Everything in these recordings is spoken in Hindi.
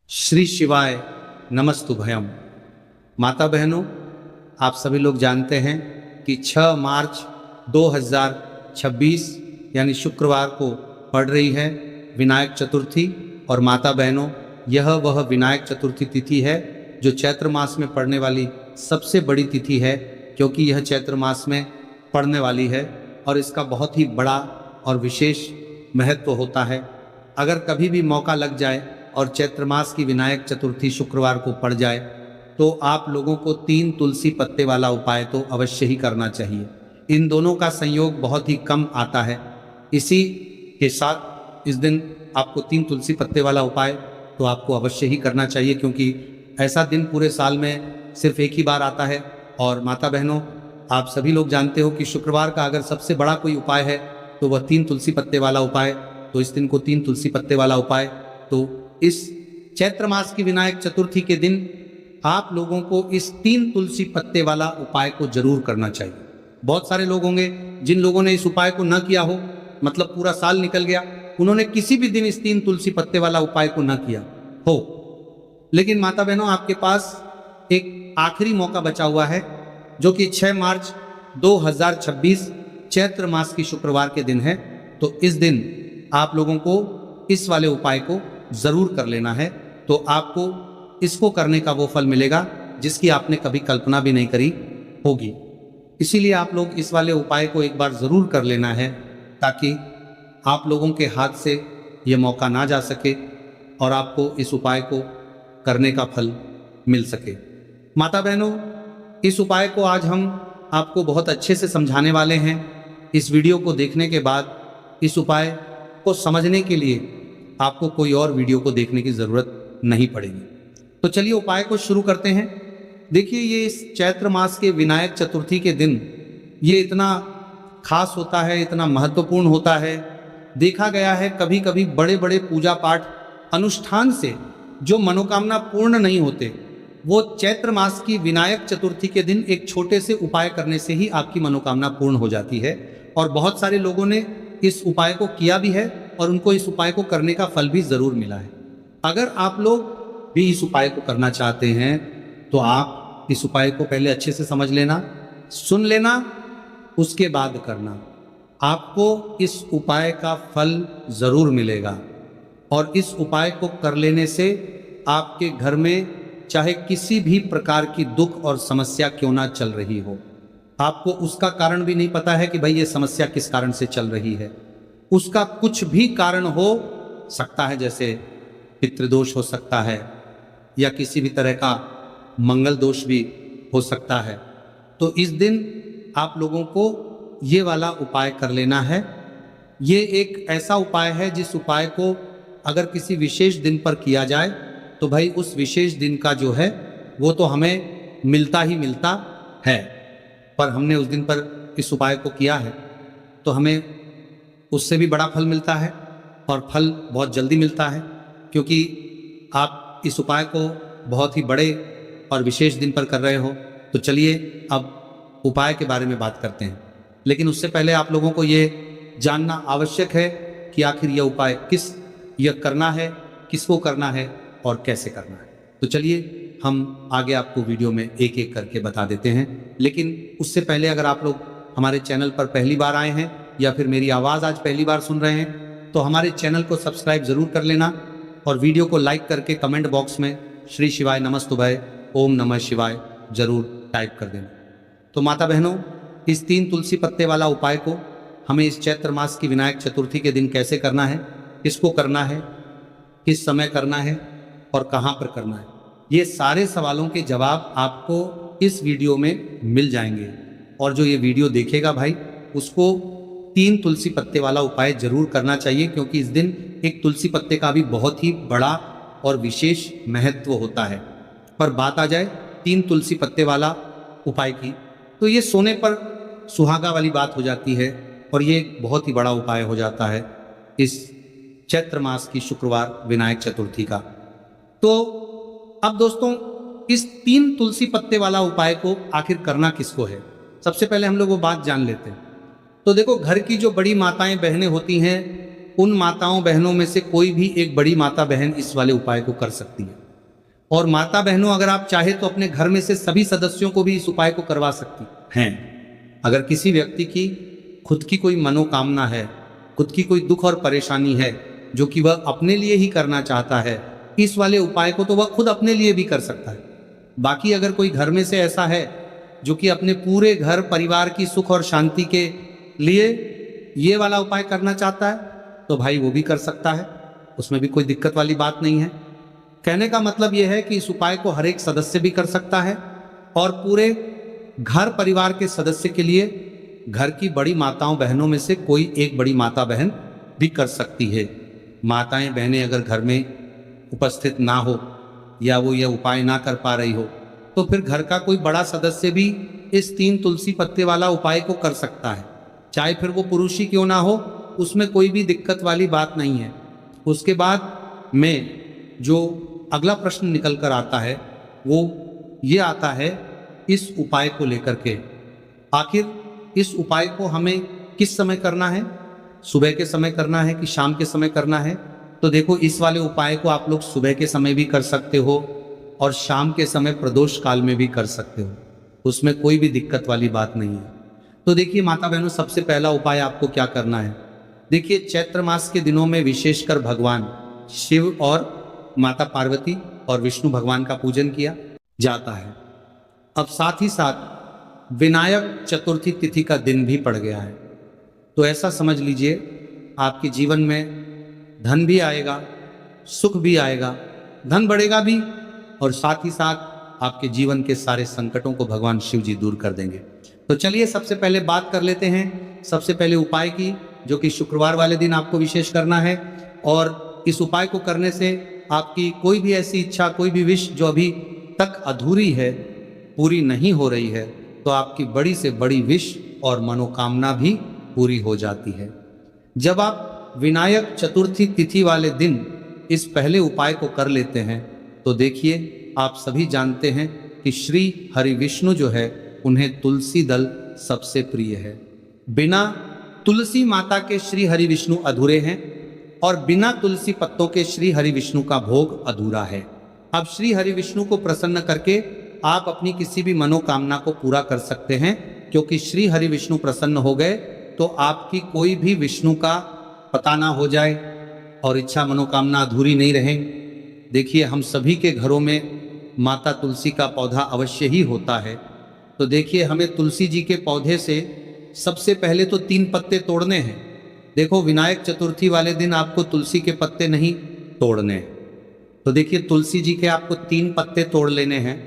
श्री शिवाय नमस्तुभयम। माता बहनों, आप सभी लोग जानते हैं कि 6 मार्च 2026 यानी शुक्रवार को पड़ रही है विनायक चतुर्थी। और माता बहनों, यह वह विनायक चतुर्थी तिथि है जो चैत्र मास में पड़ने वाली सबसे बड़ी तिथि है, क्योंकि यह चैत्र मास में पड़ने वाली है और इसका बहुत ही बड़ा और विशेष महत्व होता है। अगर कभी भी मौका लग जाए और चैत्र मास की विनायक चतुर्थी शुक्रवार को पड़ जाए तो आप लोगों को 3 तुलसी पत्ते वाला उपाय तो अवश्य ही करना चाहिए। इन दोनों का संयोग बहुत ही कम आता है। इसी के साथ इस दिन आपको 3 तुलसी पत्ते वाला उपाय तो आपको अवश्य ही करना चाहिए, क्योंकि ऐसा दिन पूरे साल में सिर्फ एक ही बार आता है। और माता बहनों, आप सभी लोग जानते हो कि शुक्रवार का अगर सबसे बड़ा कोई उपाय है तो वह 3 तुलसी पत्ते वाला उपाय। तो इस दिन को 3 तुलसी पत्ते वाला उपाय, तो इस चैत्र मास की विनायक चतुर्थी के दिन आप लोगों को इस 3 तुलसी पत्ते वाला उपाय को जरूर करना चाहिए। बहुत सारे लोग होंगे जिन लोगों ने इस उपाय को न किया हो, मतलब पूरा साल निकल गया, उन्होंने किसी भी दिन इस 3 तुलसी पत्ते वाला उपाय को न किया हो। लेकिन माता बहनों, आपके पास एक आखिरी मौका बचा हुआ है, जो कि 6 मार्च 2026 चैत्र मास की शुक्रवार के दिन है। तो इस दिन आप लोगों को इस वाले उपाय को जरूर कर लेना है। तो आपको इसको करने का वो फल मिलेगा जिसकी आपने कभी कल्पना भी नहीं करी होगी। इसीलिए आप लोग इस वाले उपाय को एक बार जरूर कर लेना है, ताकि आप लोगों के हाथ से ये मौका ना जा सके और आपको इस उपाय को करने का फल मिल सके। माता बहनों, इस उपाय को आज हम आपको बहुत अच्छे से समझाने वाले हैं। इस वीडियो को देखने के बाद इस उपाय को समझने के लिए आपको कोई और वीडियो को देखने की ज़रूरत नहीं पड़ेगी। तो चलिए उपाय को शुरू करते हैं। देखिए, ये इस चैत्र मास के विनायक चतुर्थी के दिन ये इतना खास होता है, इतना महत्वपूर्ण होता है। देखा गया है कभी कभी बड़े बड़े पूजा पाठ अनुष्ठान से जो मनोकामना पूर्ण नहीं होते, वो चैत्र मास की विनायक चतुर्थी के दिन एक छोटे से उपाय करने से ही आपकी मनोकामना पूर्ण हो जाती है। और बहुत सारे लोगों ने इस उपाय को किया भी है और उनको इस उपाय को करने का फल भी जरूर मिला है। अगर आप लोग भी इस उपाय को करना चाहते हैं तो आप इस उपाय को पहले अच्छे से समझ लेना, सुन लेना, उसके बाद करना। आपको इस उपाय का फल जरूर मिलेगा। और इस उपाय को कर लेने से आपके घर में चाहे किसी भी प्रकार की दुख और समस्या क्यों ना चल रही हो, आपको उसका कारण भी नहीं पता है कि भाई ये समस्या किस कारण से चल रही है, उसका कुछ भी कारण हो सकता है, जैसे पितृदोष हो सकता है या किसी भी तरह का मंगल दोष भी हो सकता है। तो इस दिन आप लोगों को ये वाला उपाय कर लेना है। ये एक ऐसा उपाय है जिस उपाय को अगर किसी विशेष दिन पर किया जाए तो भाई उस विशेष दिन का जो है वो तो हमें मिलता ही मिलता है। पर हमने उस दिन पर इस उपाय को किया है तो हमें उससे भी बड़ा फल मिलता है, और फल बहुत जल्दी मिलता है, क्योंकि आप इस उपाय को बहुत ही बड़े और विशेष दिन पर कर रहे हो। तो चलिए अब उपाय के बारे में बात करते हैं। लेकिन उससे पहले आप लोगों को ये जानना आवश्यक है कि आखिर यह उपाय यह करना है, किसको करना है और कैसे करना है। तो चलिए हम आगे आपको वीडियो में एक एक करके बता देते हैं। लेकिन उससे पहले अगर आप लोग हमारे चैनल पर पहली बार आए हैं या फिर मेरी आवाज़ आज पहली बार सुन रहे हैं तो हमारे चैनल को सब्सक्राइब ज़रूर कर लेना और वीडियो को लाइक करके कमेंट बॉक्स में श्री शिवाय नमस्तुभय ओम नमः शिवाय ज़रूर टाइप कर देना। तो माता बहनों, इस 3 तुलसी पत्ते वाला उपाय को हमें इस चैत्र मास की विनायक चतुर्थी के दिन कैसे करना है, किसको करना है, किस समय करना है और कहाँ पर करना है, ये सारे सवालों के जवाब आपको इस वीडियो में मिल जाएंगे। और जो ये वीडियो देखेगा भाई, उसको 3 तुलसी पत्ते वाला उपाय जरूर करना चाहिए, क्योंकि इस दिन एक तुलसी पत्ते का भी बहुत ही बड़ा और विशेष महत्व होता है। पर बात आ जाए 3 तुलसी पत्ते वाला उपाय की, तो ये सोने पर सुहागा वाली बात हो जाती है और ये एक बहुत ही बड़ा उपाय हो जाता है इस चैत्र मास की शुक्रवार विनायक चतुर्थी का। तो अब दोस्तों, इस 3 तुलसी पत्ते वाला उपाय को आखिर करना किसको है, सबसे पहले हम लोग वो बात जान लेते हैं। तो देखो, घर की जो बड़ी माताएं बहनें होती हैं उन माताओं बहनों में से कोई भी एक बड़ी माता बहन इस वाले उपाय को कर सकती है। और माता बहनों, अगर आप चाहे तो अपने घर में से सभी सदस्यों को भी इस उपाय को करवा सकती हैं। अगर किसी व्यक्ति की खुद की कोई मनोकामना है, खुद की कोई दुख और परेशानी है जो कि वह अपने लिए ही करना चाहता है, इस वाले उपाय को तो वह खुद अपने लिए भी कर सकता है। बाकी अगर कोई घर में से ऐसा है जो कि अपने पूरे घर परिवार की सुख और शांति के लिए ये वाला उपाय करना चाहता है तो भाई वो भी कर सकता है, उसमें भी कोई दिक्कत वाली बात नहीं है। कहने का मतलब यह है कि इस उपाय को हर एक सदस्य भी कर सकता है और पूरे घर परिवार के सदस्य के लिए घर की बड़ी माताओं बहनों में से कोई एक बड़ी माता बहन भी कर सकती है। माताएं बहनें अगर घर में उपस्थित ना हो या वो यह उपाय ना कर पा रही हो तो फिर घर का कोई बड़ा सदस्य भी इस 3 तुलसी पत्ते वाला उपाय को कर सकता है, चाहे फिर वो पुरुष ही क्यों ना हो, उसमें कोई भी दिक्कत वाली बात नहीं है। उसके बाद में जो अगला प्रश्न निकल कर आता है वो ये आता है इस उपाय को लेकर के, आखिर इस उपाय को हमें किस समय करना है, सुबह के समय करना है कि शाम के समय करना है। तो देखो, इस वाले उपाय को आप लोग सुबह के समय भी कर सकते हो और शाम के समय प्रदोष काल में भी कर सकते हो, उसमें कोई भी दिक्कत वाली बात नहीं है। तो देखिए माता बहनों, सबसे पहला उपाय आपको क्या करना है। देखिए, चैत्र मास के दिनों में विशेषकर भगवान शिव और माता पार्वती और विष्णु भगवान का पूजन किया जाता है। अब साथ ही साथ विनायक चतुर्थी तिथि का दिन भी पड़ गया है, तो ऐसा समझ लीजिए आपके जीवन में धन भी आएगा, सुख भी आएगा, धन बढ़ेगा भी और साथ ही साथ आपके जीवन के सारे संकटों को भगवान शिव जी दूर कर देंगे। तो चलिए सबसे पहले बात कर लेते हैं सबसे पहले उपाय की, जो कि शुक्रवार वाले दिन आपको विशेष करना है। और इस उपाय को करने से आपकी कोई भी ऐसी इच्छा, कोई भी विश जो अभी तक अधूरी है, पूरी नहीं हो रही है, तो आपकी बड़ी से बड़ी विश और मनोकामना भी पूरी हो जाती है। जब आप विनायक चतुर्थी तिथि वाले दिन इस पहले उपाय को कर लेते हैं तो देखिए, आप सभी जानते हैं कि श्री हरि विष्णु जो है उन्हें तुलसी दल सबसे प्रिय है। बिना तुलसी माता के श्री हरि विष्णु अधूरे हैं और बिना तुलसी पत्तों के श्री हरि विष्णु का भोग अधूरा है। अब श्री हरि विष्णु को प्रसन्न करके आप अपनी किसी भी मनोकामना को पूरा कर सकते हैं, क्योंकि श्री हरि विष्णु प्रसन्न हो गए तो आपकी कोई भी विष्णु का पता ना हो जाए और इच्छा मनोकामना अधूरी नहीं रहे। देखिए, हम सभी के घरों में माता तुलसी का पौधा अवश्य ही होता है। तो देखिए, हमें तुलसी जी के पौधे से सबसे पहले तो 3 पत्ते तोड़ने हैं। देखो, विनायक चतुर्थी वाले दिन आपको तुलसी के पत्ते नहीं तोड़ने हैं। तो देखिए, तुलसी जी के आपको 3 पत्ते तोड़ लेने हैं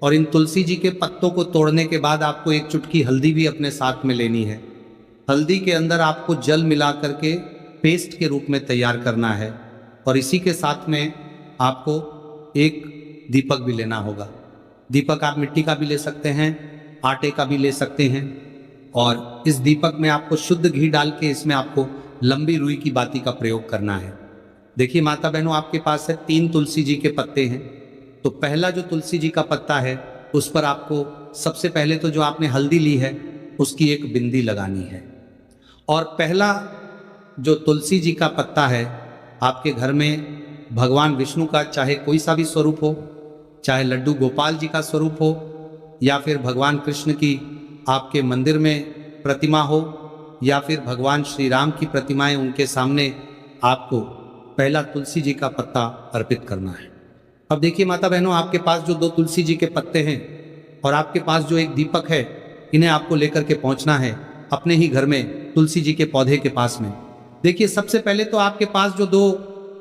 और इन तुलसी जी के पत्तों को तोड़ने के बाद आपको 1 चुटकी हल्दी भी अपने साथ में लेनी है। हल्दी के अंदर आपको जल मिला करके पेस्ट के रूप में तैयार करना है और इसी के साथ में आपको एक दीपक भी लेना होगा। दीपक आप मिट्टी का भी ले सकते हैं, आटे का भी ले सकते हैं और इस दीपक में आपको शुद्ध घी डाल के इसमें आपको लंबी रुई की बाती का प्रयोग करना है। देखिए माता बहनों, आपके पास है 3 तुलसी जी के पत्ते हैं। तो पहला जो तुलसी जी का पत्ता है उस पर आपको सबसे पहले तो जो आपने हल्दी ली है उसकी एक बिंदी लगानी है। और पहला जो तुलसी जी का पत्ता है, आपके घर में भगवान विष्णु का चाहे कोई सा भी स्वरूप हो, चाहे लड्डू गोपाल जी का स्वरूप हो या फिर भगवान कृष्ण की आपके मंदिर में प्रतिमा हो या फिर भगवान श्री राम की प्रतिमाएं, उनके सामने आपको पहला तुलसी जी का पत्ता अर्पित करना है। अब देखिए माता बहनों, आपके पास जो 2 तुलसी जी के पत्ते हैं और आपके पास जो एक दीपक है, इन्हें आपको लेकर के पहुंचना है अपने ही घर में तुलसी जी के पौधे के पास में। देखिए, सबसे पहले तो आपके पास जो 2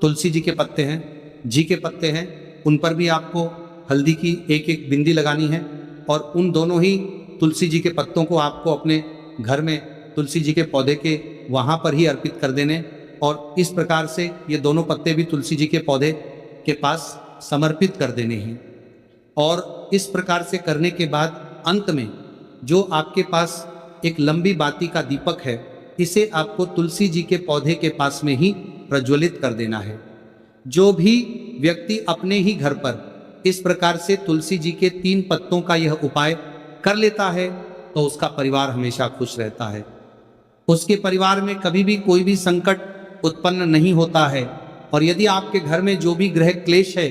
तुलसी जी के पत्ते हैं, जी के पत्ते हैं, उन पर भी आपको हल्दी की एक बिंदी लगानी है और उन दोनों ही तुलसी जी के पत्तों को आपको अपने घर में तुलसी जी के पौधे के वहाँ पर ही अर्पित कर देने और इस प्रकार से ये दोनों पत्ते भी तुलसी जी के पौधे के पास समर्पित कर देने हैं। और इस प्रकार से करने के बाद अंत में जो आपके पास एक लंबी बाती का दीपक है, इसे आपको तुलसी जी के पौधे के पास में ही प्रज्वलित कर देना है। जो भी व्यक्ति अपने ही घर पर इस प्रकार से तुलसी जी के 3 पत्तों का यह उपाय कर लेता है तो उसका परिवार हमेशा खुश रहता है। उसके परिवार में कभी भी कोई भी संकट उत्पन्न नहीं होता है और यदि आपके घर में जो भी ग्रह क्लेश है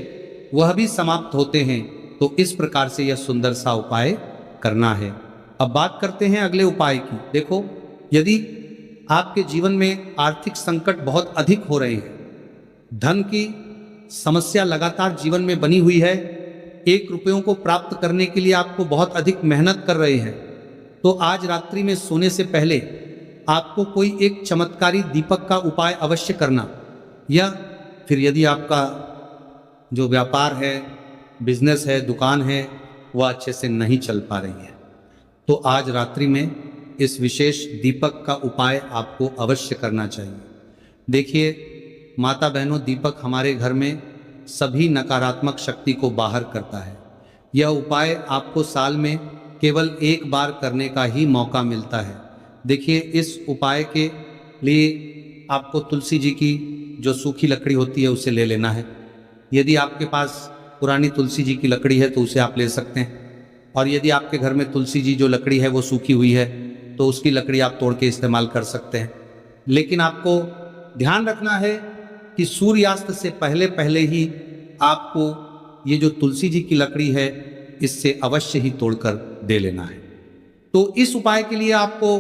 वह भी समाप्त होते हैं। तो इस प्रकार से यह सुंदर सा उपाय करना है। अब बात करते हैं अगले उपाय की। देखो, यदि आपके जीवन में आर्थिक संकट बहुत अधिक हो रहे हैं, धन की समस्या लगातार जीवन में बनी हुई है, 1 रुपयों को प्राप्त करने के लिए आपको बहुत अधिक मेहनत कर रहे हैं, तो आज रात्रि में सोने से पहले आपको कोई एक चमत्कारी दीपक का उपाय अवश्य करना। या फिर यदि आपका जो व्यापार है, बिजनेस है, दुकान है, वह अच्छे से नहीं चल पा रही है, तो आज रात्रि में इस विशेष दीपक का उपाय आपको अवश्य करना चाहिए। देखिए माता बहनों, दीपक हमारे घर में सभी नकारात्मक शक्ति को बाहर करता है। यह उपाय आपको साल में केवल 1 बार करने का ही मौका मिलता है। देखिए, इस उपाय के लिए आपको तुलसी जी की जो सूखी लकड़ी होती है उसे ले लेना है। यदि आपके पास पुरानी तुलसी जी की लकड़ी है तो उसे आप ले सकते हैं, और यदि आपके घर में तुलसी जी जो लकड़ी है वो सूखी हुई है तो उसकी लकड़ी आप तोड़ के इस्तेमाल कर सकते हैं। लेकिन आपको ध्यान रखना है कि सूर्यास्त से पहले पहले ही आपको ये जो तुलसी जी की लकड़ी है इससे अवश्य ही तोड़कर दे लेना है। तो इस उपाय के लिए आपको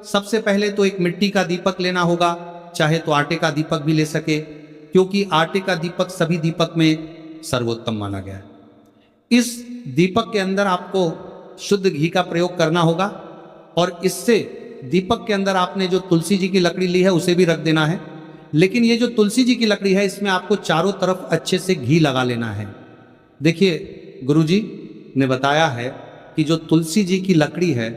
सबसे पहले तो एक मिट्टी का दीपक लेना होगा, चाहे तो आटे का दीपक भी ले सके, क्योंकि आटे का दीपक सभी दीपक में सर्वोत्तम माना गया है। इस दीपक के अंदर आपको शुद्ध घी का प्रयोग करना होगा और इससे दीपक के अंदर आपने जो तुलसी जी की लकड़ी ली है उसे भी रख देना है। लेकिन ये जो तुलसी जी की लकड़ी है इसमें आपको चारों तरफ अच्छे से घी लगा लेना है। देखिए, गुरुजी ने बताया है कि जो तुलसी जी की लकड़ी है,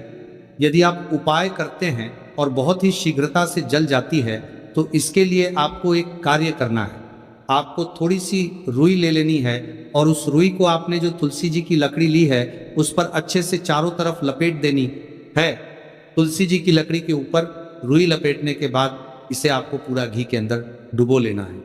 यदि आप उपाय करते हैं और बहुत ही शीघ्रता से जल जाती है, तो इसके लिए आपको एक कार्य करना है। आपको थोड़ी सी रुई ले लेनी है और उस रुई को आपने जो तुलसी जी की लकड़ी ली है उस पर अच्छे से चारों तरफ लपेट देनी है। तुलसी जी की लकड़ी के ऊपर रुई लपेटने के बाद इसे आपको पूरा घी के अंदर डुबो लेना है।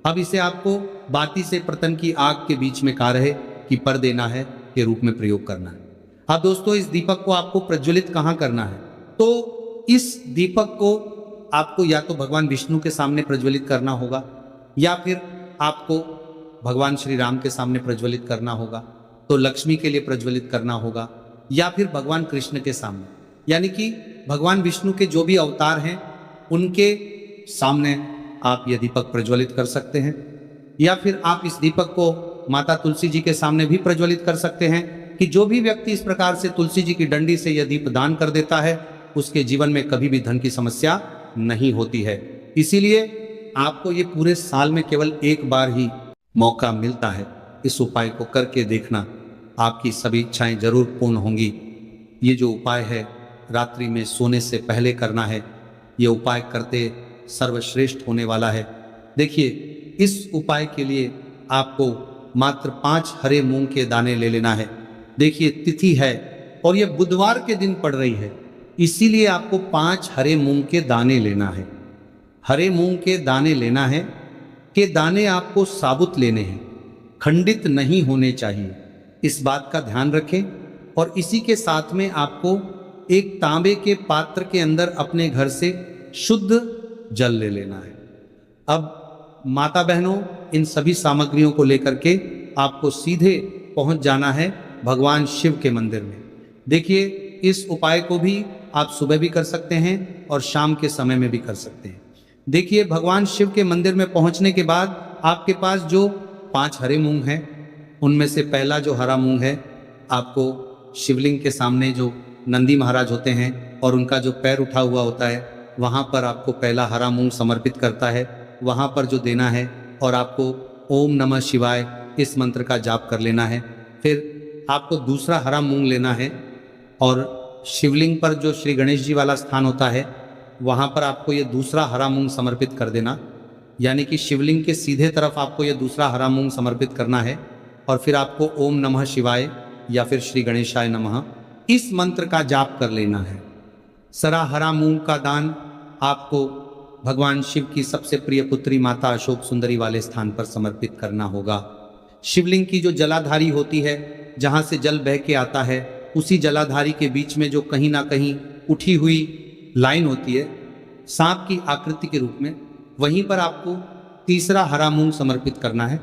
अब इसे आपको बाती से पतन की आग के बीच में कारहे की पर देना है के रूप में प्रयोग करना है। अब दोस्तों, इस दीपक को आपको प्रज्वलित कहाँ करना है? तो इस दीपक को आपको या तो भगवान विष्णु के सामने प्रज्वलित करना होगा, या फिर आपको भगवान श्री राम के सामने प्रज्वलित करना होगा, तो लक्ष्मी के लिए प्रज्वलित करना होगा, या फिर भगवान कृष्ण के सामने, यानी कि भगवान विष्णु के जो भी अवतार हैं उनके सामने आप यह दीपक प्रज्वलित कर सकते हैं। या फिर आप इस दीपक को माता तुलसी जी के सामने भी प्रज्वलित कर सकते हैं कि जो भी व्यक्ति इस प्रकार से तुलसी जी की डंडी से यह दीप दान कर देता है उसके जीवन में कभी भी धन की समस्या नहीं होती है। इसीलिए आपको ये पूरे साल में केवल 1 बार ही मौका मिलता है। इस उपाय को करके देखना, आपकी सभी इच्छाएं जरूर पूर्ण होंगी। ये जो उपाय है रात्रि में सोने से पहले करना है। ये उपाय करते सर्वश्रेष्ठ होने वाला है। देखिए, इस उपाय के लिए आपको मात्र 5 हरे मूंग के दाने ले लेना है। देखिए, तिथि है और यह बुधवार के दिन पड़ रही है, इसीलिए आपको 5 हरे मूंग के दाने लेना है। हरे मूंग के दाने लेना है कि दाने आपको साबुत लेने हैं, खंडित नहीं होने चाहिए। इस बात का ध्यान रखें। और इसी के साथ में आपको एक तांबे के पात्र के अंदर अपने घर से शुद्ध जल ले लेना है। अब माता बहनों, इन सभी सामग्रियों को लेकर के आपको सीधे पहुंच जाना है भगवान शिव के मंदिर में। देखिए, इस उपाय को भी आप सुबह भी कर सकते हैं और शाम के समय में भी कर सकते हैं। देखिए, भगवान शिव के मंदिर में पहुंचने के बाद आपके पास जो 5 हरे मूंग हैं, उनमें से पहला जो हरा मूंग है, आपको शिवलिंग के सामने जो नंदी महाराज होते हैं और उनका जो पैर उठा हुआ होता है, वहाँ पर आपको पहला हरा मूंग समर्पित करता है, वहाँ पर जो देना है। और आपको ओम नमः शिवाय इस मंत्र का जाप कर लेना है। फिर आपको दूसरा हरा मूंग लेना है और शिवलिंग पर जो श्री गणेश जी वाला स्थान होता है, वहाँ पर आपको ये दूसरा हरा मूंग समर्पित कर देना। यानी कि शिवलिंग के सीधे तरफ आपको ये दूसरा हरा मूंग समर्पित करना है और फिर आपको ओम नमः शिवाय या फिर श्री गणेशाय नमः इस मंत्र का जाप कर लेना है। सरा हरा मूंग का दान आपको भगवान शिव की सबसे प्रिय पुत्री माता अशोक सुंदरी वाले स्थान पर समर्पित करना होगा। शिवलिंग की जो जलाधारी होती है, जहाँ से जल बह के आता है, उसी जलाधारी के बीच में जो कहीं ना कहीं उठी हुई लाइन होती है सांप की आकृति के रूप में, वहीं पर आपको तीसरा हरा मूंग समर्पित करना है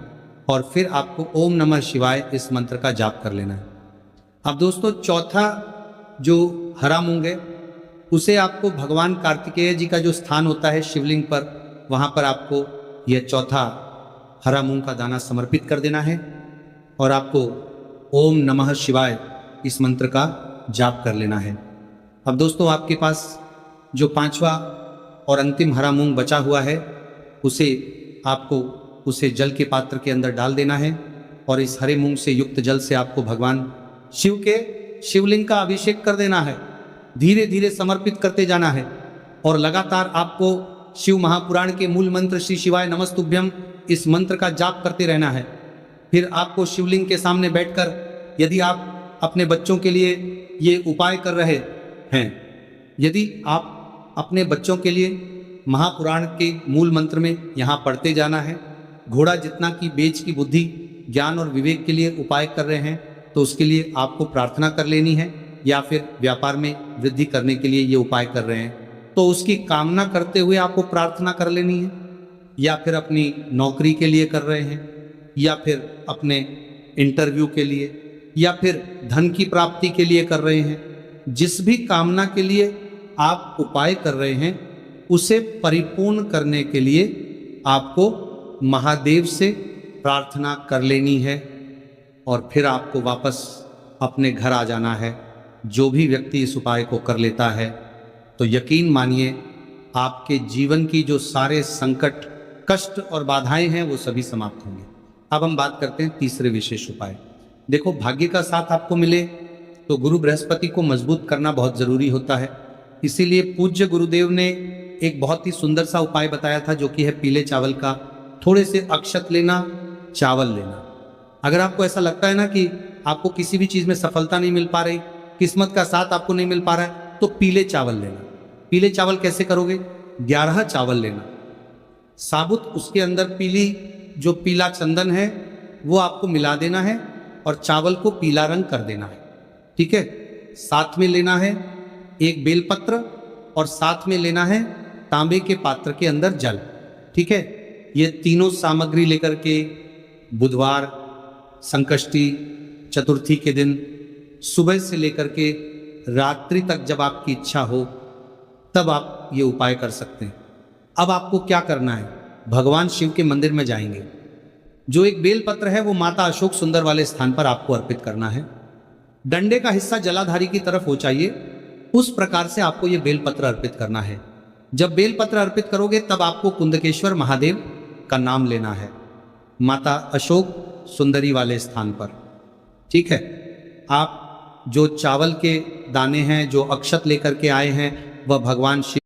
और फिर आपको ओम नमः शिवाय इस मंत्र का जाप कर लेना है। अब दोस्तों चौथा जो हरा मूंग है उसे आपको भगवान कार्तिकेय जी का जो स्थान होता है शिवलिंग पर, वहाँ पर आपको यह चौथा हरा मूंग का दाना समर्पित कर देना है और आपको ओम नमः शिवाय इस मंत्र का जाप कर लेना है। अब दोस्तों आपके पास जो पांचवा और अंतिम हरा मूंग बचा हुआ है उसे जल के पात्र के अंदर डाल देना है और इस हरे मूंग से युक्त जल से आपको भगवान शिव के शिवलिंग का अभिषेक कर देना है। धीरे धीरे समर्पित करते जाना है और लगातार आपको शिव महापुराण के मूल मंत्र श्री शिवाय नमस्तुभ्यम इस मंत्र का जाप करते रहना है। फिर आपको शिवलिंग के सामने बैठकर, यदि आप अपने बच्चों के लिए ये उपाय कर रहे हैं, यदि आप अपने बच्चों के लिए महापुराण के मूल मंत्र में यहाँ पढ़ते जाना है, घोड़ा जितना की बेज की बुद्धि ज्ञान और विवेक के लिए उपाय कर रहे हैं तो उसके लिए आपको प्रार्थना कर लेनी है, या फिर व्यापार में वृद्धि करने के लिए ये उपाय कर रहे हैं तो उसकी कामना करते हुए आपको प्रार्थना कर लेनी है, या फिर अपनी नौकरी के लिए कर रहे हैं, या फिर अपने इंटरव्यू के लिए, या फिर धन की प्राप्ति के लिए कर रहे हैं। जिस भी कामना के लिए आप उपाय कर रहे हैं उसे परिपूर्ण करने के लिए आपको महादेव से प्रार्थना कर लेनी है और फिर आपको वापस अपने घर आ जाना है। जो भी व्यक्ति इस उपाय को कर लेता है तो यकीन मानिए आपके जीवन की जो सारे संकट, कष्ट और बाधाएं हैं वो सभी समाप्त होंगे। अब हम बात करते हैं तीसरे विशेष उपाय। देखो, भाग्य का साथ आपको मिले तो गुरु बृहस्पति को मजबूत करना बहुत जरूरी होता है। इसीलिए पूज्य गुरुदेव ने एक बहुत ही सुंदर सा उपाय बताया था जो कि है पीले चावल का थोड़े से अक्षत लेना, चावल लेना। अगर आपको ऐसा लगता है ना कि आपको किसी भी चीज में सफलता नहीं मिल पा रही, किस्मत का साथ आपको नहीं मिल पा रहा है, तो पीले चावल लेना। पीले चावल कैसे करोगे? 11 चावल लेना, साबुत उसके अंदर जो पीला चंदन है वो आपको मिला देना है और चावल को पीला रंग कर देना है। ठीक है। साथ में लेना है एक बेलपत्र और साथ में लेना है तांबे के पात्र के अंदर जल। ठीक है। ये तीनों सामग्री लेकर के बुधवार, संकष्टी, चतुर्थी के दिन सुबह से लेकर के रात्रि तक जब आपकी इच्छा हो तब आप ये उपाय कर सकते हैं। अब आपको क्या करना है? भगवान शिव के मंदिर में जाएंगे। जो एक बेलपत्र है वो माता अशोक सुंदर वाले स्थान पर आपको अर्पित करना है। डंडे का हिस्सा जलाधारी की तरफ हो चाहिए, उस प्रकार से आपको ये बेलपत्र अर्पित करना है। जब बेलपत्र अर्पित करोगे तब आपको कुंदकेश्वर महादेव का नाम लेना है, माता अशोक सुंदरी वाले स्थान पर। ठीक है। आप जो चावल के दाने हैं, जो अक्षत लेकर के आए हैं, वह भगवान शिव